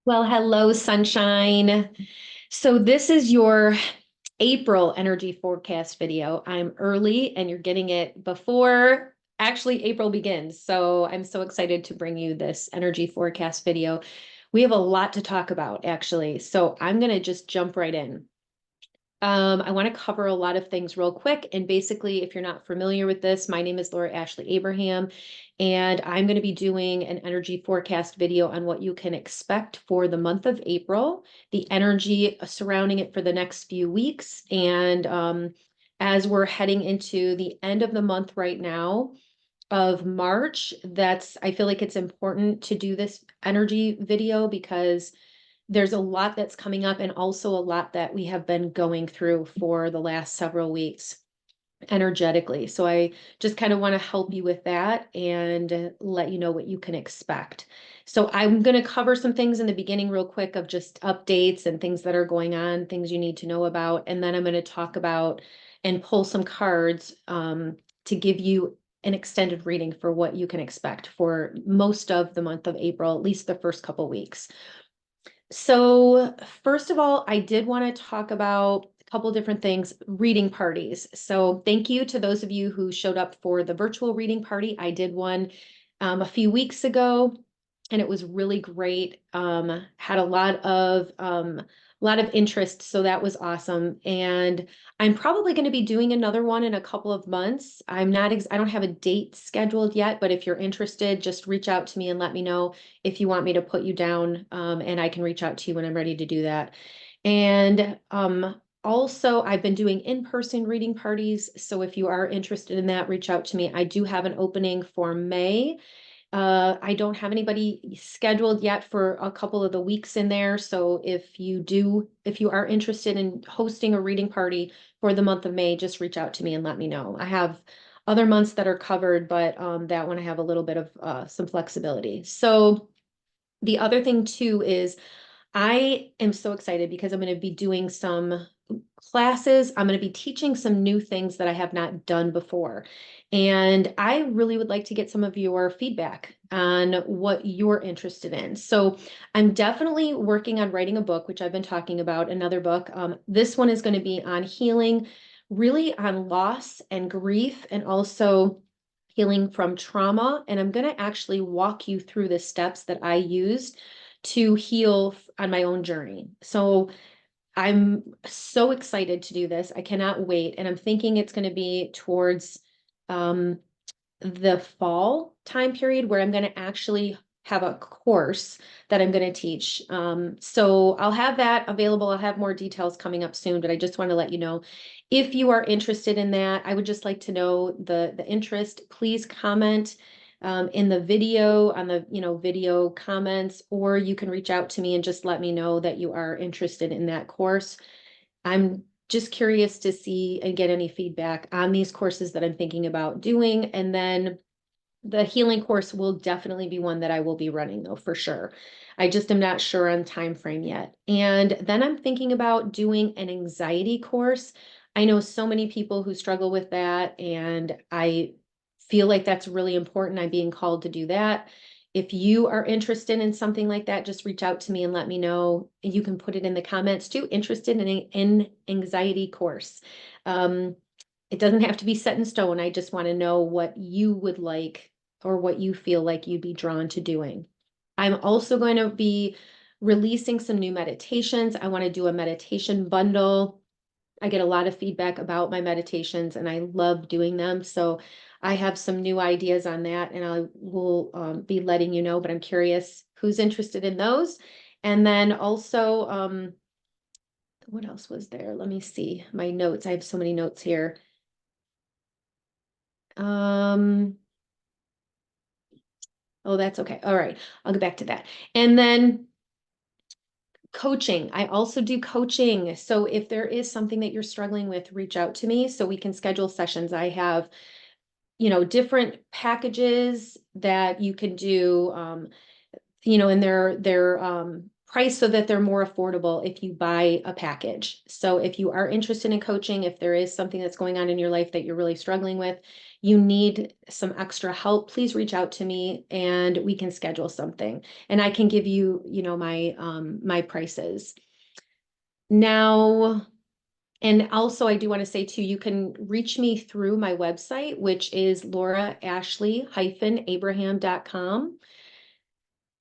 Well, hello, sunshine. So this is your April energy forecast video. I'm early and you're getting it before actually April begins. So I'm so excited to bring you this energy forecast video. We have a lot to talk about actually. So I'm going to just jump right in. I want to cover a lot of things real quick. And basically, if you're not familiar with this, my name is Laura Ashley Abraham, and I'm going to be doing an energy forecast video on what you can expect for the month of April, the energy surrounding it for the next few weeks. And as we're heading into the end of the month right now, of March, I feel like it's important to do this energy video because there's a lot that's coming up and also a lot that we have been going through for the last several weeks energetically. So I just kind of want to help you with that and let you know what you can expect. So I'm going to cover some things in the beginning real quick of just updates and things that are going on, things you need to know about. And then I'm going to talk about and pull some cards to give you an extended reading for what you can expect for most of the month of April, at least the first couple weeks. So, first of all, I did want to talk about a couple different things, reading parties. So, thank you to those of you who showed up for the virtual reading party. I did one a few weeks ago, and it was really great. Had a lot of interest, so that was awesome. And I'm probably going to be doing another one in a couple of months. I don't have a date scheduled yet, but if you're interested, just reach out to me and let me know if you want me to put you down, and I can reach out to you when I'm ready to do that. And also, I've been doing in-person reading parties. So if you are interested in that, reach out to me. I do have an opening for May. I don't have anybody scheduled yet for a couple of the weeks in there. So if you are interested in hosting a reading party for the month of May, just reach out to me and let me know. I have other months that are covered, but that one I have a little bit of some flexibility. So the other thing too is I am so excited because I'm going to be doing some classes. I'm going to be teaching some new things that I have not done before. And I really would like to get some of your feedback on what you're interested in. So I'm definitely working on writing a book, which I've been talking about, another book. This one is going to be on healing, really on loss and grief, and also healing from trauma. And I'm going to actually walk you through the steps that I used to heal on my own journey. So I'm so excited to do this. I cannot wait. And I'm thinking it's going to be towards um, the fall time period where I'm going to actually have a course that I'm going to teach. So I'll have that available. I'll have more details coming up soon, but I just want to let you know if you are interested in that. I would just like to know the interest. Please comment in the video on the video comments, or you can reach out to me and just let me know that you are interested in that course. I'm just curious to see and get any feedback on these courses that I'm thinking about doing. And then the healing course will definitely be one that I will be running though, for sure. I just am not sure on time frame yet. And then I'm thinking about doing an anxiety course. I know so many people who struggle with that, and I feel like that's really important. I'm being called to do that. If you are interested in something like that, just reach out to me and let me know. You can put it in the comments too, interested in anxiety course. Um, it doesn't have to be set in stone. I just want to know what you would like or what you feel like you'd be drawn to doing. I'm also going to be releasing some new meditations. I want to do a meditation bundle. I get a lot of feedback about my meditations and I love doing them. So I have some new ideas on that and I will be letting you know, but I'm curious who's interested in those. And then also, what else was there? Let me see my notes. I have so many notes here. Um, oh, that's okay. All right. I'll get back to that. And then coaching. I also do coaching. So if there is something that you're struggling with, reach out to me so we can schedule sessions. I have, different packages that you can do, and they're priced so that they're more affordable if you buy a package. So if you are interested in coaching, if there is something that's going on in your life that you're really struggling with, you need some extra help, please reach out to me and we can schedule something. And I can give you, my prices. Now, and also I do want to say too, you can reach me through my website, which is lauraashley-abraham.com.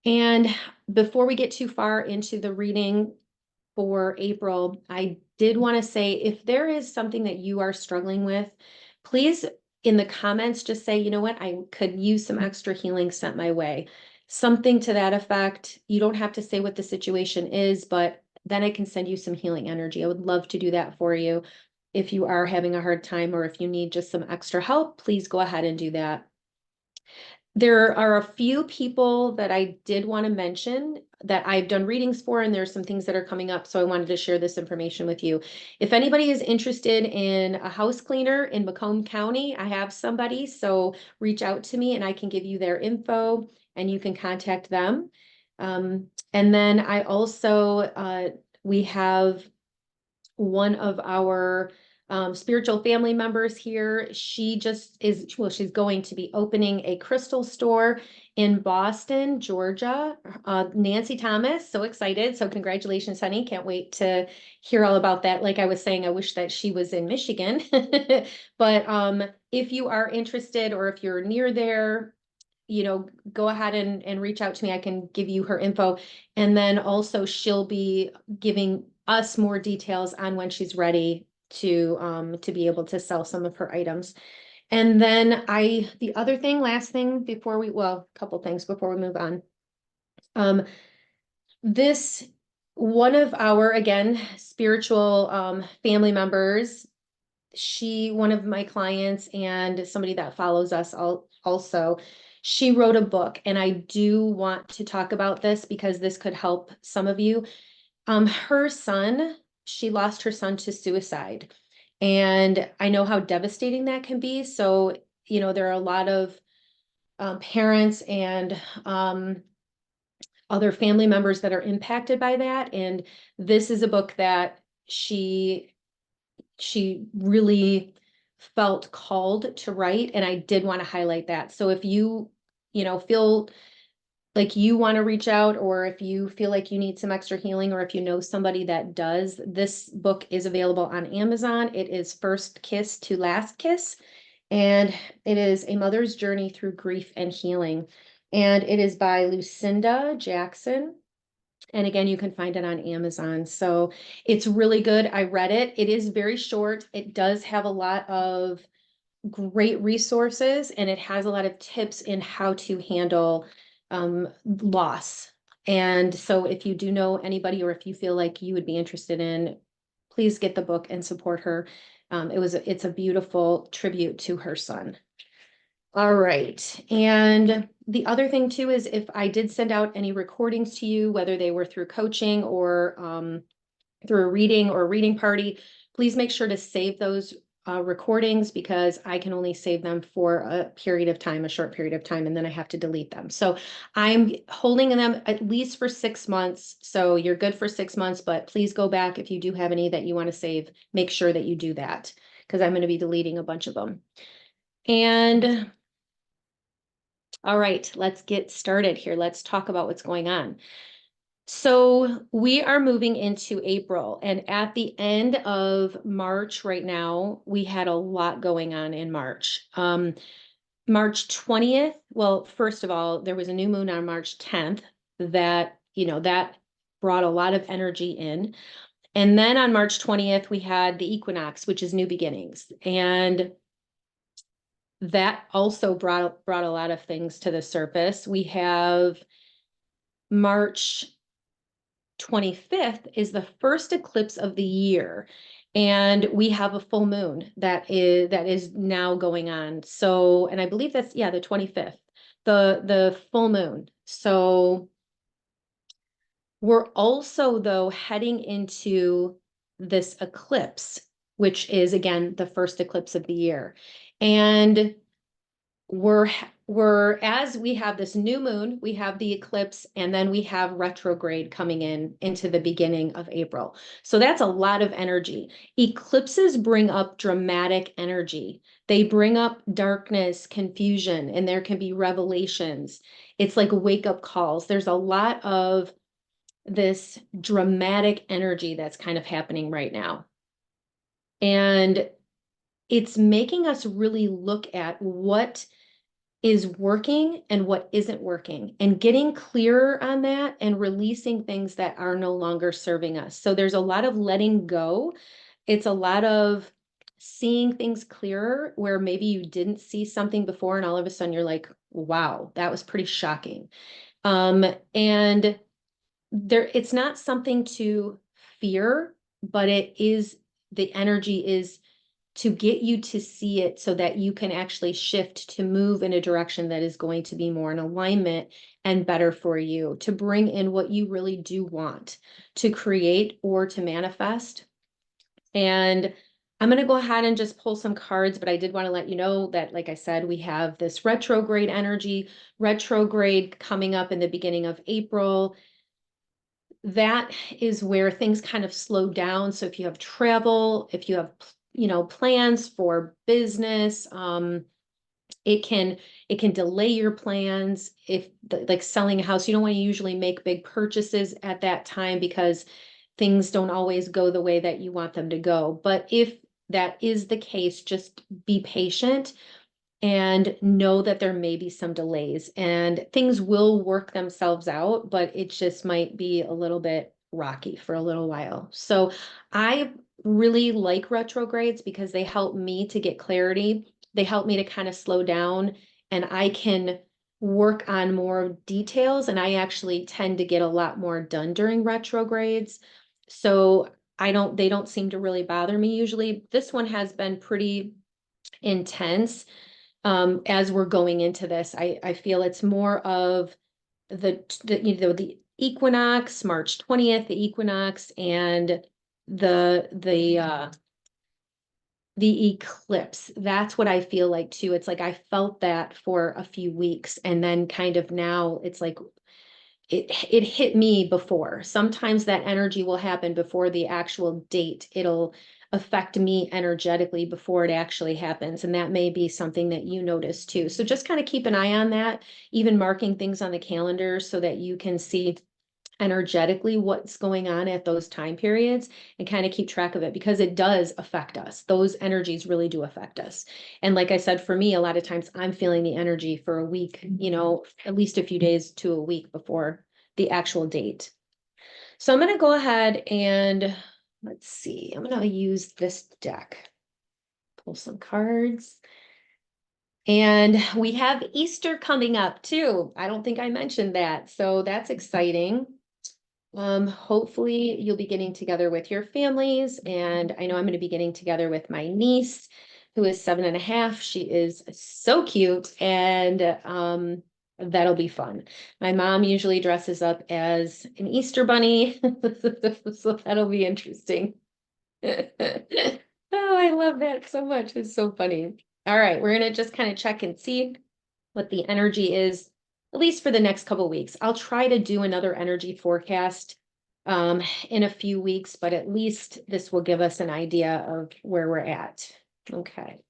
And before we get too far into the reading for April, I did want to say if there is something that you are struggling with, please in the comments just say, you know what, I could use some extra healing sent my way. Something to that effect. You don't have to say what the situation is, but then I can send you some healing energy. I would love to do that for you. If you are having a hard time or if you need just some extra help, please go ahead and do that. There are a few people that I did want to mention that I've done readings for, and there's some things that are coming up. So I wanted to share this information with you. If anybody is interested in a house cleaner in Macomb County, I have somebody, so reach out to me and I can give you their info and you can contact them. And then I also, we have one of our spiritual family members here. She just is, well, she's going to be opening a crystal store in Boston, Georgia. Nancy Thomas, so excited. So congratulations, honey. Can't wait to hear all about that. Like I was saying, I wish that she was in Michigan. But if you are interested or if you're near there, go ahead and reach out to me. I can give you her info. And then also she'll be giving us more details on when she's ready to be able to sell some of her items. And then the other thing, last thing before a couple things before we move on. This, one of our, again, spiritual family members, one of my clients and somebody that follows us also, she wrote a book, and I do want to talk about this because this could help some of you. She lost her son to suicide, and I know how devastating that can be. So, there are a lot of parents and other family members that are impacted by that. And this is a book that she really felt called to write, and I did want to highlight that. So if you feel like you want to reach out, or if you feel like you need some extra healing, or if you know somebody that does, this book is available on Amazon. It is First Kiss to Last Kiss, and it is a mother's journey through grief and healing. And it is by Lucinda Jackson. And again, you can find it on Amazon. So it's really good. I read it. It is very short. It does have a lot of great resources, and it has a lot of tips in how to handle loss. And so if you do know anybody, or if you feel like you would be interested in, please get the book and support her. It's a beautiful tribute to her son. All right. And the other thing too is if I did send out any recordings to you, whether they were through coaching or through a reading or a reading party, please make sure to save those recordings, because I can only save them for a period of time, a short period of time, and then I have to delete them. So I'm holding them at least for 6 months. So you're good for 6 months, but please go back if you do have any that you want to save, make sure that you do that, because I'm going to be deleting a bunch of them. And all right, let's get started here. Let's talk about what's going on. So we are moving into April, and at the end of March right now, we had a lot going on in March. March 20th, well, first of all, there was a new moon on March 10th that brought a lot of energy in. And then on March 20th, we had the equinox, which is new beginnings. And that also brought a lot of things to the surface. We have March 25th is the first eclipse of the year, and we have a full moon that is now going on. So, and I believe that's, the 25th, the full moon. So we're also though heading into this eclipse, which is again the first eclipse of the year. And as we have this new moon, we have the eclipse, and then we have retrograde coming in into the beginning of April. So that's a lot of energy. Eclipses bring up dramatic energy. They bring up darkness, confusion, and there can be revelations. It's like wake up calls. There's a lot of this dramatic energy that's kind of happening right now. And it's making us really look at what is working and what isn't working, and getting clearer on that and releasing things that are no longer serving us. So there's a lot of letting go. It's a lot of seeing things clearer where maybe you didn't see something before and all of a sudden you're like, wow, that was pretty shocking. And it's not something to fear, but it is, the energy is to get you to see it so that you can actually shift to move in a direction that is going to be more in alignment and better for you, to bring in what you really do want to create or to manifest. And I'm going to go ahead and just pull some cards, but I did want to let you know that, like I said, we have this retrograde energy, retrograde coming up in the beginning of April. That is where things kind of slow down. So if you have travel, if you have, plans for business, it can delay your plans. If like selling a house, you don't want to usually make big purchases at that time because things don't always go the way that you want them to go. But if that is the case, just be patient and know that there may be some delays and things will work themselves out, but it just might be a little bit rocky for a little while. So I really like retrogrades because they help me to get clarity. They help me to kind of slow down, and I can work on more details, and I actually tend to get a lot more done during retrogrades. So they don't seem to really bother me usually. This one has been pretty intense. As we're going into this, I feel it's more of the equinox, March 20th, the equinox, and the the uh the eclipse. That's what I feel like too. It's like I felt that for a few weeks, and then kind of now it's like it hit me before. Sometimes that energy will happen before the actual date. It'll affect me energetically before it actually happens. And that may be something that you notice too. So just kind of keep an eye on that, even marking things on the calendar so that you can see energetically what's going on at those time periods and kind of keep track of it, because it does affect us. Those energies really do affect us. And like I said, for me, a lot of times I'm feeling the energy for a week, at least a few days to a week before the actual date. So I'm going to go ahead and let's see, I'm going to use this deck, pull some cards. And we have Easter coming up too. I don't think I mentioned that. So that's exciting. Hopefully you'll be getting together with your families, and I know I'm going to be getting together with my niece, who is 7.5. She is so cute, and that'll be fun. My mom usually dresses up as an Easter bunny, so that'll be interesting. Oh, I love that so much. It's so funny. All right, we're gonna just kind of check and see what the energy is, at least for the next couple of weeks. I'll try to do another energy forecast in a few weeks, but at least this will give us an idea of where we're at. Okay.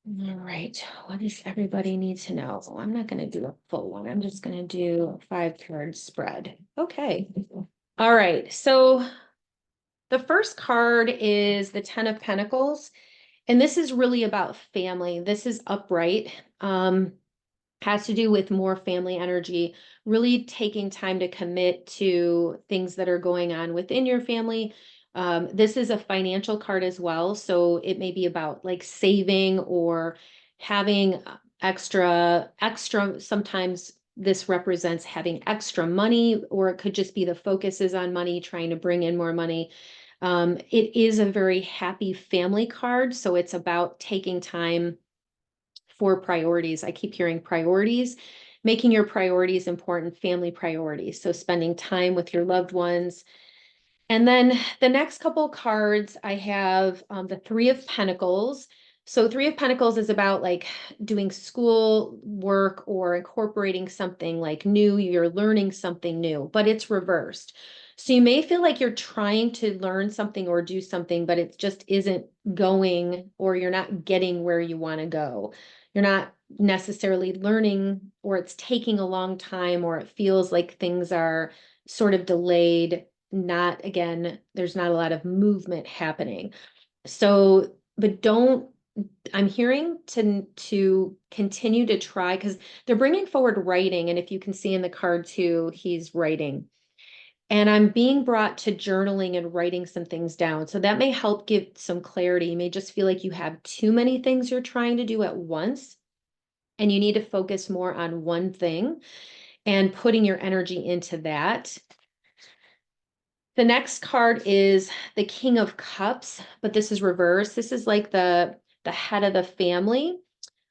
All right. What does everybody need to know? I'm not going to do a full one. I'm just going to do a 5-card spread. Okay. All right. So the first card is the 10 of Pentacles, and this is really about family. This is upright. Has to do with more family energy, really taking time to commit to things that are going on within your family. This is a financial card as well, so it may be about like saving or having extra. Sometimes this represents having extra money, or it could just be the focus is on money, trying to bring in more money. It is a very happy family card, so it's about taking time for priorities. I keep hearing priorities, making your priorities important, family priorities. So spending time with your loved ones. And then the next couple cards I have the 3 of Pentacles. So Three of Pentacles is about like doing school work or incorporating something like new, you're learning something new, but it's reversed. So you may feel like you're trying to learn something or do something, but it just isn't going, or you're not getting where you want to go. You're not necessarily learning, or it's taking a long time, or it feels like things are sort of delayed. Not again, there's not a lot of movement happening. So, but don't, I'm hearing to continue to try, because they're bringing forward writing, and if you can see in the card too, he's writing. And I'm being brought to journaling and writing some things down. So that may help give some clarity. You may just feel like you have too many things you're trying to do at once, and you need to focus more on one thing and putting your energy into that. The next card is the King of Cups, but this is reversed. This is like the head of the family.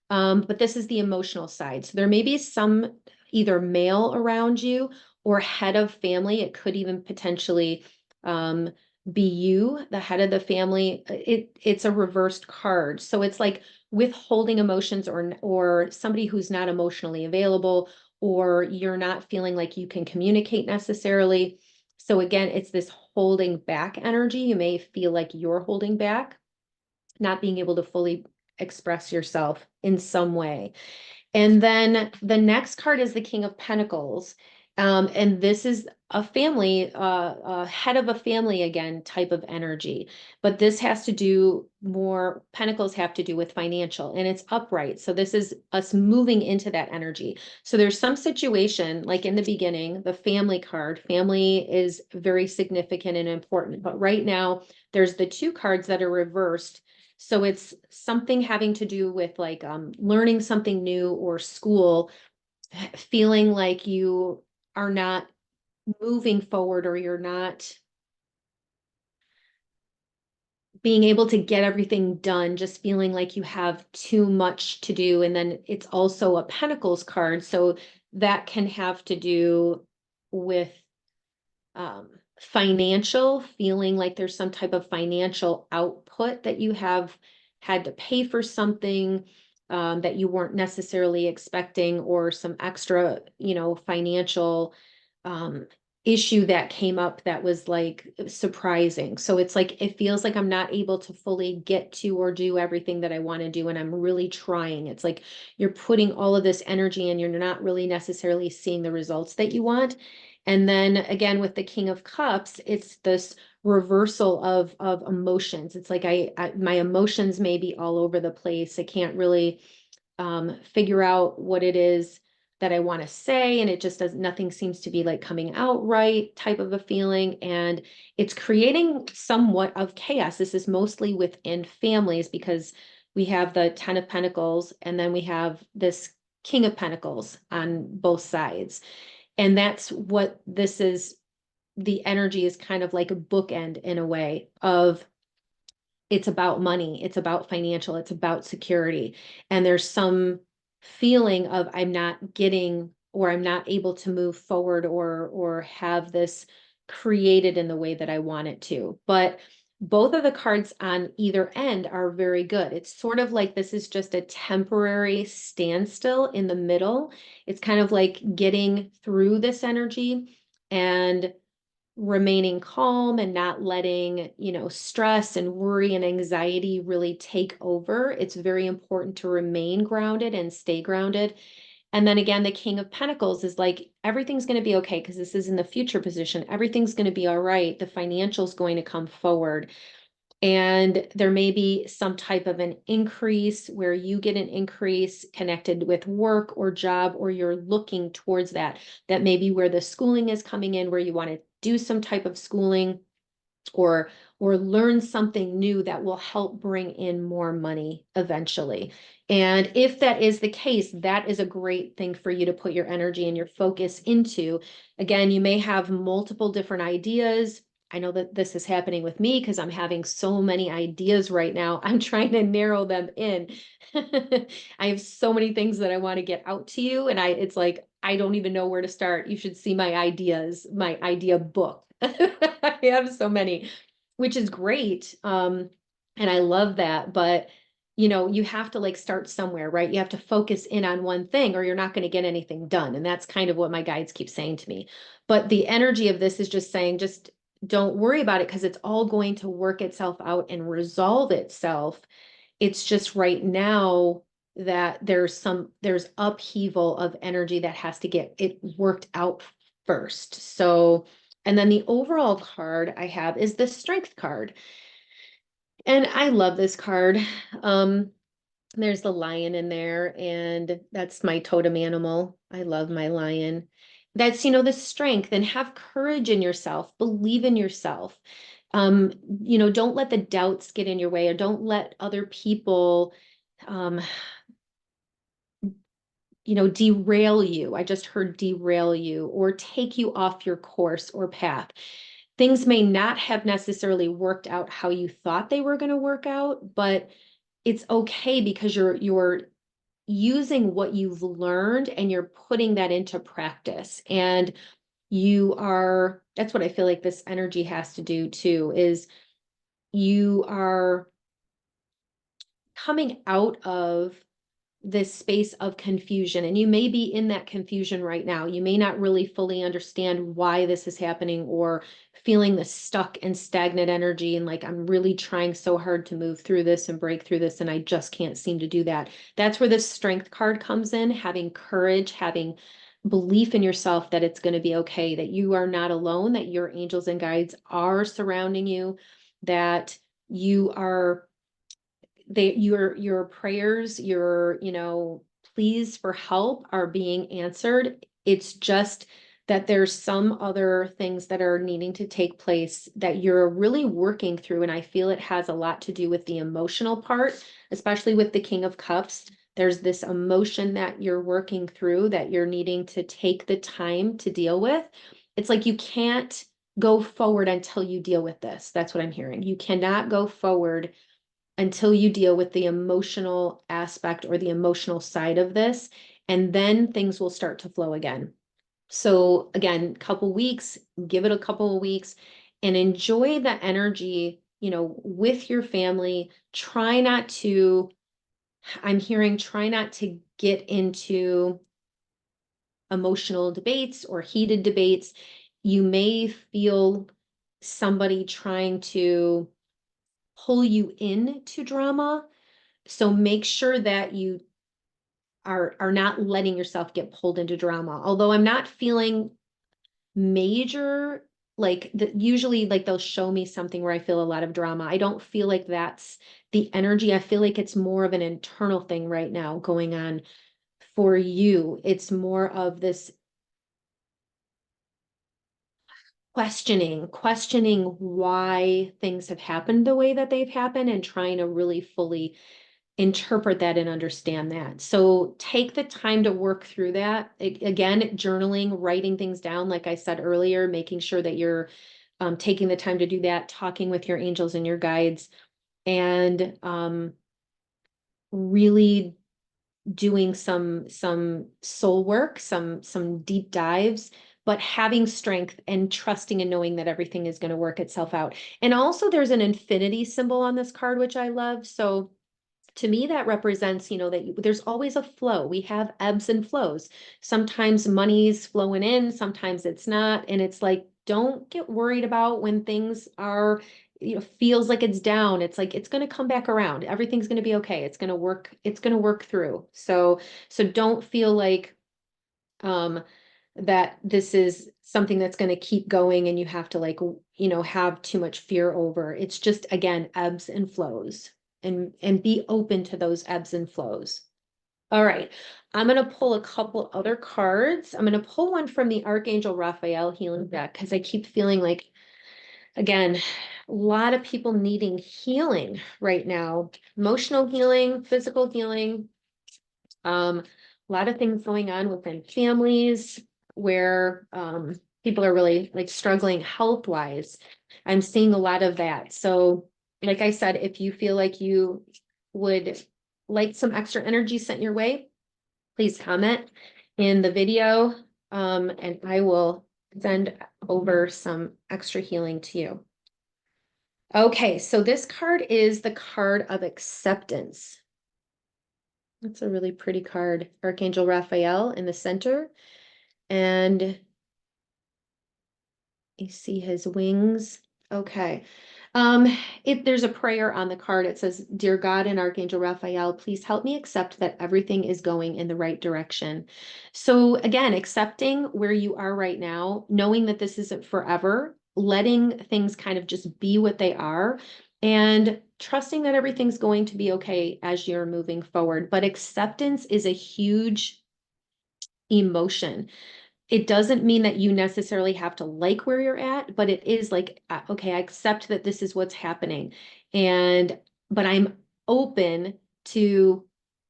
But this is the emotional side. So there may be some either male around you or head of family. It could even potentially um, be you, the head of the family. It's a reversed card. So it's like withholding emotions, or somebody who's not emotionally available, or you're not feeling like you can communicate necessarily. So again, it's this holding back energy. You may feel like you're holding back, not being able to fully express yourself in some way. And then the next card is the King of Pentacles. And this is a family, head of a family again, type of energy. But this has to do more, Pentacles have to do with financial, and it's upright. So this is us moving into that energy. So there's some situation, like in the beginning, the family card, family is very significant and important. But right now, there's the two cards that are reversed. So it's something having to do with like learning something new or school, feeling like you are not moving forward, or you're not being able to get everything done, just feeling like you have too much to do. And then it's also a Pentacles card. So that can have to do with financial, feeling like there's some type of financial output that you have had to pay for something that you weren't necessarily expecting, or some extra, financial um, issue that came up that was like surprising. So it's like, it feels like I'm not able to fully get to or do everything that I want to do. And I'm really trying. It's like you're putting all of this energy and you're not really necessarily seeing the results that you want. And then again, with the King of Cups, it's this reversal of emotions. It's like my emotions may be all over the place. I can't really figure out what it is that I want to say, and it just does, nothing seems to be like coming out right, type of a feeling. And it's creating somewhat of chaos. This is mostly within families, because we have the Ten of Pentacles, and then we have this King of Pentacles on both sides. And that's what this is. The energy is kind of like a bookend in a way of, it's about money, it's about financial, it's about security. And there's some feeling of I'm not getting, or I'm not able to move forward, or have this created in the way that I want it to. But both of the cards on either end are very good. It's sort of like this is just a temporary standstill in the middle. It's kind of like getting through this energy and remaining calm, and not letting, stress and worry and anxiety really take over. It's very important to remain grounded and stay grounded. And then again, the King of Pentacles is like, everything's going to be okay, because this is in the future position. Everything's going to be all right. The financial is going to come forward. And there may be some type of an increase where you get an increase connected with work or job, or you're looking towards that. That may be where the schooling is coming in, where you want to do some type of schooling, or learn something new that will help bring in more money eventually. And if that is the case, that is a great thing for you to put your energy and your focus into. Again, you may have multiple different ideas. I know that this is happening with me because I'm having so many ideas right now. I'm trying to narrow them in. I have so many things that I want to get out to you, and it's like I don't even know where to start. You should see my ideas, my idea book. I have so many, which is great. And I love that. But you have to like start somewhere, right? You have to focus in on one thing or you're not going to get anything done. And that's kind of what my guides keep saying to me. But the energy of this is just saying, just don't worry about it because it's all going to work itself out and resolve itself. It's just right now that there's upheaval of energy that has to get it worked out first. So, and then the overall card I have is the strength card. And I love this card. Um, there's the lion in there, and that's my totem animal. I love my lion. That's, the strength and have courage in yourself, believe in yourself. Um, don't let the doubts get in your way or don't let other people, um, derail you. I just heard derail you or take you off your course or path. Things may not have necessarily worked out how you thought they were going to work out, but it's okay because you're using what you've learned and you're putting that into practice. And that's what I feel like this energy has to do too, is you are coming out of this space of confusion. And you may be in that confusion right now. You may not really fully understand why this is happening or feeling the stuck and stagnant energy. And like, I'm really trying so hard to move through this and break through this. And I just can't seem to do that. That's where this strength card comes in, having courage, having belief in yourself that it's going to be okay, that you are not alone, that your angels and guides are surrounding you, that you are your prayers, your, pleas for help are being answered. It's just that there's some other things that are needing to take place that you're really working through. And I feel it has a lot to do with the emotional part, especially with the King of Cups. There's this emotion that you're working through that you're needing to take the time to deal with. It's like you can't go forward until you deal with this. That's what I'm hearing. You cannot go forward until you deal with the emotional aspect or the emotional side of this, and then things will start to flow again. So again, couple weeks, give it a couple of weeks and enjoy the energy, with your family. I'm hearing, try not to get into emotional debates or heated debates. You may feel somebody trying to pull you into drama. So make sure that you are not letting yourself get pulled into drama. Although I'm not feeling major, like usually like they'll show me something where I feel a lot of drama. I don't feel like that's the energy. I feel like it's more of an internal thing right now going on for you. It's more of this questioning why things have happened the way that they've happened and trying to really fully interpret that and understand that. So take the time to work through that. Again, journaling, writing things down, like I said earlier, making sure that you're taking the time to do that, talking with your angels and your guides, and really doing some soul work, some deep dives, but having strength and trusting and knowing that everything is going to work itself out. And also there's an infinity symbol on this card, which I love. So to me, that represents, that there's always a flow. We have ebbs and flows. Sometimes money's flowing in, sometimes it's not. And it's like, don't get worried about when things are, feels like it's down. It's like, it's going to come back around. Everything's going to be okay. It's going to work through. So don't feel like, um, that this is something that's going to keep going and you have to like, have too much fear over. It's just, again, ebbs and flows, and be open to those ebbs and flows. All right. I'm going to pull a couple other cards. I'm going to pull one from the Archangel Raphael healing deck because I keep feeling like, again, a lot of people needing healing right now, emotional healing, physical healing. A lot of things going on within families where people are really like struggling health wise. I'm seeing a lot of that. So, like I said, if you feel like you would like some extra energy sent your way, please comment in the video, and I will send over some extra healing to you. Okay, so this card is the card of acceptance. That's a really pretty card. Archangel Raphael in the center. And you see his wings. Okay. Um, if there's a prayer on the card, it says, Dear God and Archangel Raphael, please help me accept that everything is going in the right direction. So again, accepting where you are right now, knowing that this isn't forever, letting things kind of just be what they are, and trusting that everything's going to be okay as you're moving forward. But acceptance is a huge emotion. It doesn't mean that you necessarily have to like where you're at, but it is like, okay, I accept that this is what's happening. And, but I'm open to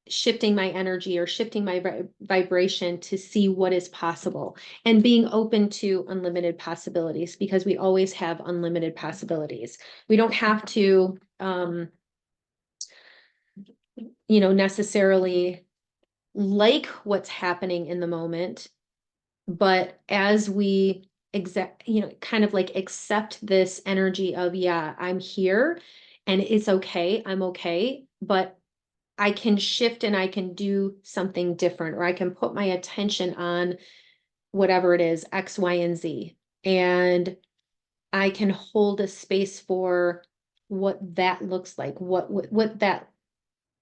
shifting my energy or shifting my vibration to see what is possible and being open to unlimited possibilities because we always have unlimited possibilities. We don't have to, necessarily like what's happening in the moment, but as we kind of like accept this energy of, yeah, I'm here and it's okay, I'm okay, but I can shift and I can do something different, or I can put my attention on whatever it is, X, Y, and Z. And I can hold a space for what that looks like, what that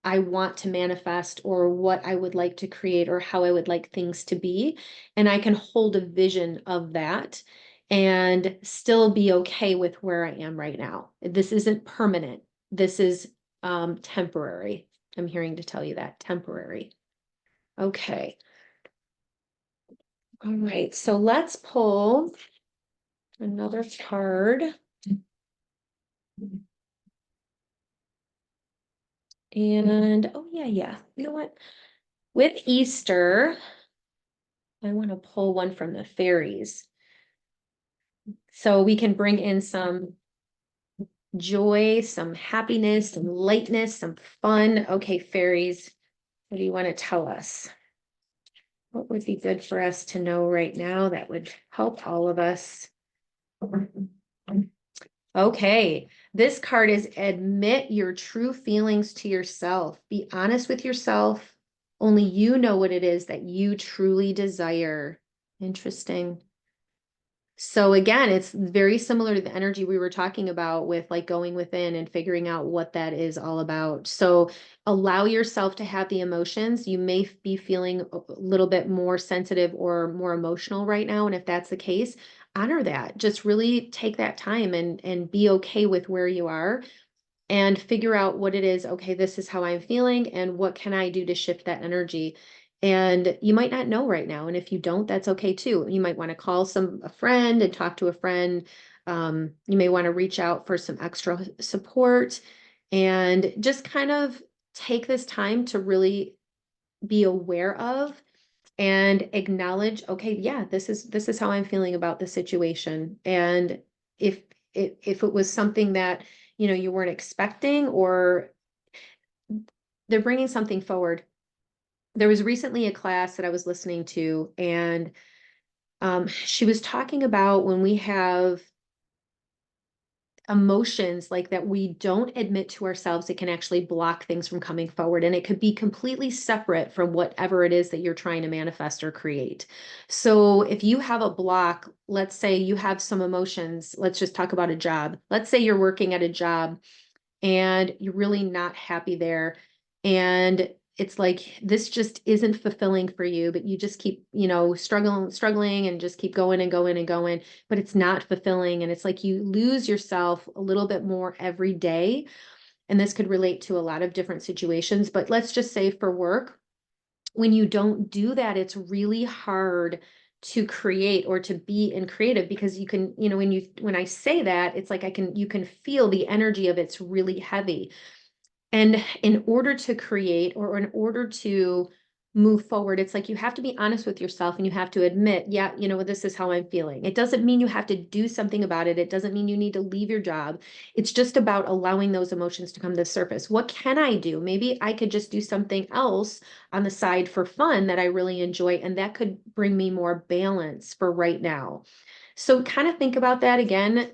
I want to manifest or what I would like to create or how I would like things to be. And I can hold a vision of that and still be okay with where I am right now. This isn't permanent. This is temporary. I'm hearing to tell you that temporary. Okay. All right. So let's pull another card. And oh, yeah, yeah. You know what? With Easter, I want to pull one from the fairies. So we can bring in some joy, some happiness, some lightness, some fun. Okay, fairies, what do you want to tell us? What would be good for us to know right now that would help all of us? Okay, this card is admit your true feelings to yourself. Be honest with yourself. Only you know what it is that you truly desire. Interesting. So again, it's very similar to the energy we were talking about with like going within and figuring out what that is all about. So allow yourself to have the emotions. You may be feeling a little bit more sensitive or more emotional right now. And if that's the case, honor that. Just really take that time and be okay with where you are and figure out what it is. Okay, this is how I'm feeling, and what can I do to shift that energy? And you might not know right now. And if you don't, that's okay too. You might want to call a friend and talk to a friend. You may want to reach out for some extra support and just kind of take this time to really be aware of and acknowledge, okay, yeah, this is how I'm feeling about the situation. And if if it was something that, you weren't expecting, or they're bringing something forward. There was recently a class that I was listening to, and she was talking about when we have emotions like that we don't admit to ourselves, it can actually block things from coming forward. And it could be completely separate from whatever it is that you're trying to manifest or create. So if you have a block, let's say you have some emotions, let's just talk about a job. Let's say you're working at a job and you're really not happy there. And it's like this just isn't fulfilling for you, but you just keep, struggling and just keep going and going and going, but it's not fulfilling. And it's like you lose yourself a little bit more every day. And this could relate to a lot of different situations, but let's just say for work, when you don't do that, it's really hard to create or to be in creative, because you can, when I say that, it's like you can feel the energy of it's really heavy. And in order to create, or in order to move forward, it's like you have to be honest with yourself and you have to admit, yeah, this is how I'm feeling. It doesn't mean you have to do something about it. It doesn't mean you need to leave your job. It's just about allowing those emotions to come to the surface. What can I do? Maybe I could just do something else on the side for fun that I really enjoy, and that could bring me more balance for right now. So kind of think about that again.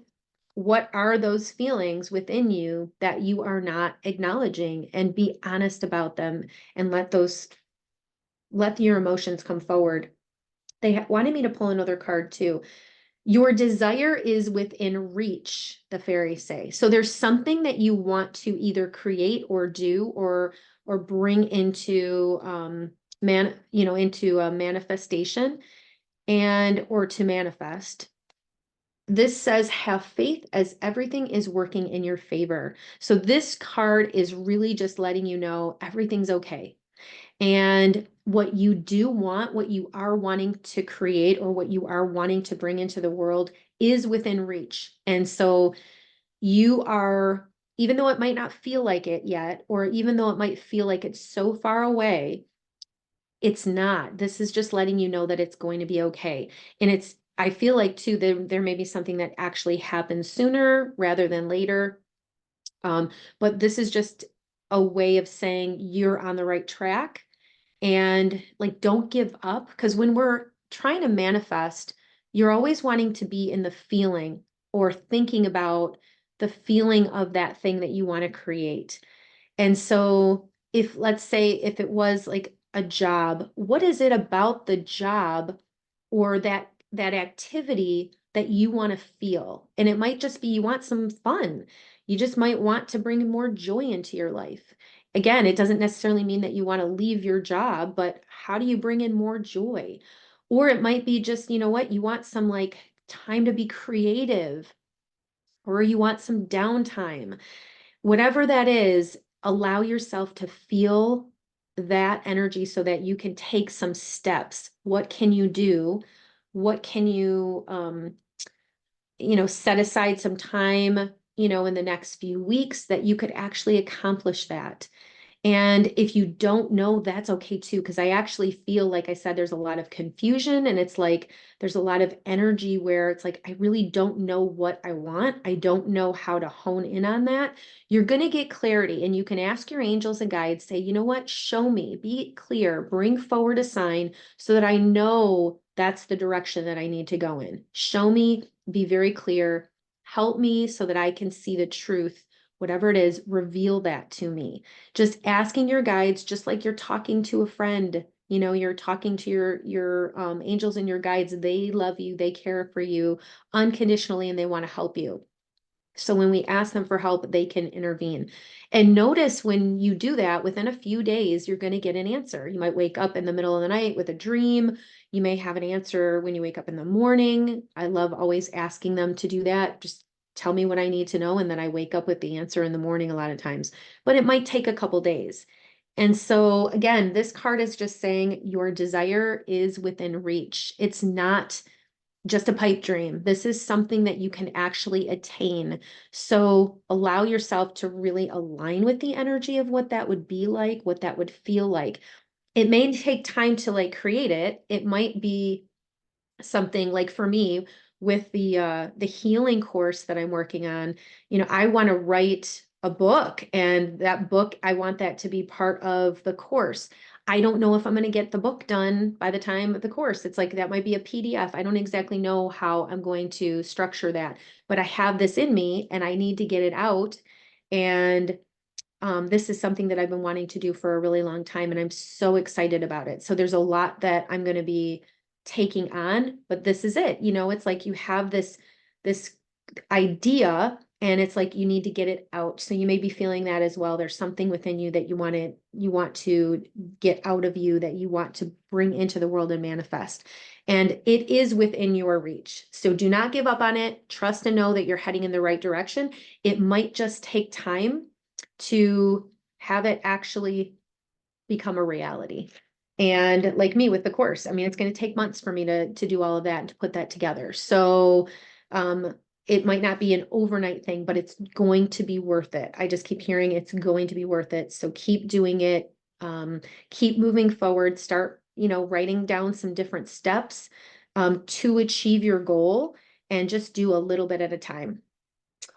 what are those feelings within you that you are not acknowledging, and be honest about them and let your emotions come forward. They wanted me to pull another card too. Your desire is within reach, the fairies say. So there's something that you want to either create or do or bring into into a manifestation and or to manifest. This says, have faith as everything is working in your favor. So this card is really just letting you know everything's okay. And what you do want, what you are wanting to create, or what you are wanting to bring into the world is within reach. And so you are, even though it might not feel like it yet, or even though it might feel like it's so far away, it's not. This is just letting you know that it's going to be okay. And I feel like too, there may be something that actually happens sooner rather than later. But this is just a way of saying you're on the right track, and like don't give up, because when we're trying to manifest, you're always wanting to be in the feeling or thinking about the feeling of that thing that you want to create. And so if, let's say, if it was like a job, what is it about the job or that activity that you want to feel? And it might just be you want some fun. You just might want to bring more joy into your life. Again, it doesn't necessarily mean that you want to leave your job, but how do you bring in more joy? Or it might be just, you know what, you want some like time to be creative, or you want some downtime. Whatever that is, allow yourself to feel that energy so that you can take some steps. What can you do? What can you, set aside some time, in the next few weeks that you could actually accomplish that. And if you don't know, that's okay too, because I actually feel like I said, there's a lot of confusion, and it's like there's a lot of energy where it's like, I really don't know what I want. I don't know how to hone in on that. You're going to get clarity, and you can ask your angels and guides, say, you know what, show me, be clear, bring forward a sign so that I know that's the direction that I need to go in. Show me, be very clear, help me so that I can see the truth. Whatever it is, reveal that to me. Just asking your guides, just like you're talking to a friend, you're talking to your angels and your guides. They love you, they care for you unconditionally, and they want to help you. So when we ask them for help, they can intervene. And notice when you do that, within a few days, you're going to get an answer. You might wake up in the middle of the night with a dream. You may have an answer when you wake up in the morning. I love always asking them to do that. Just tell me what I need to know, and then I wake up with the answer in the morning a lot of times. But it might take a couple days. And so again, this card is just saying your desire is within reach. It's not just a pipe dream. This is something that you can actually attain. So allow yourself to really align with the energy of what that would be like, what that would feel like. It may take time to like create it. It might be something like, for me, with the healing course that I'm working on, I want to write a book, and that book, I want that to be part of the course. I don't know if I'm going to get the book done by the time of the course. It's like that might be a PDF. I don't exactly know how I'm going to structure that, but I have this in me and I need to get it out. And this is something that I've been wanting to do for a really long time, and I'm so excited about it. So there's a lot that I'm going to be taking on, but this is it. It's like you have this idea, and it's like you need to get it out. So you may be feeling that as well. There's something within you that you want to get out of you, that you want to bring into the world and manifest. And it is within your reach. So do not give up on it. Trust and know that you're heading in the right direction. It might just take time to have it actually become a reality. And like me with the course, I mean, it's going to take months for me to do all of that and to put that together. So it might not be an overnight thing, but it's going to be worth it. I just keep hearing it's going to be worth it. So keep doing it. Keep moving forward. Start, writing down some different steps to achieve your goal, and just do a little bit at a time.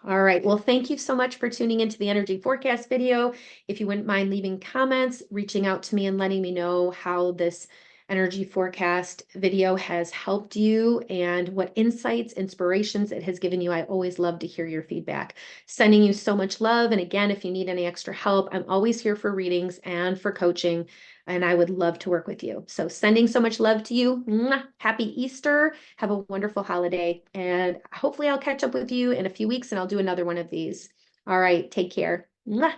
All right. Well, thank you so much for tuning into the energy forecast video. If you wouldn't mind leaving comments, reaching out to me and letting me know how this energy forecast video has helped you and what insights, inspirations it has given you. I always love to hear your feedback. Sending you so much love. And again, if you need any extra help, I'm always here for readings and for coaching, and I would love to work with you. So sending so much love to you. Mwah. Happy Easter. Have a wonderful holiday. And hopefully I'll catch up with you in a few weeks and I'll do another one of these. All right. Take care. Mwah.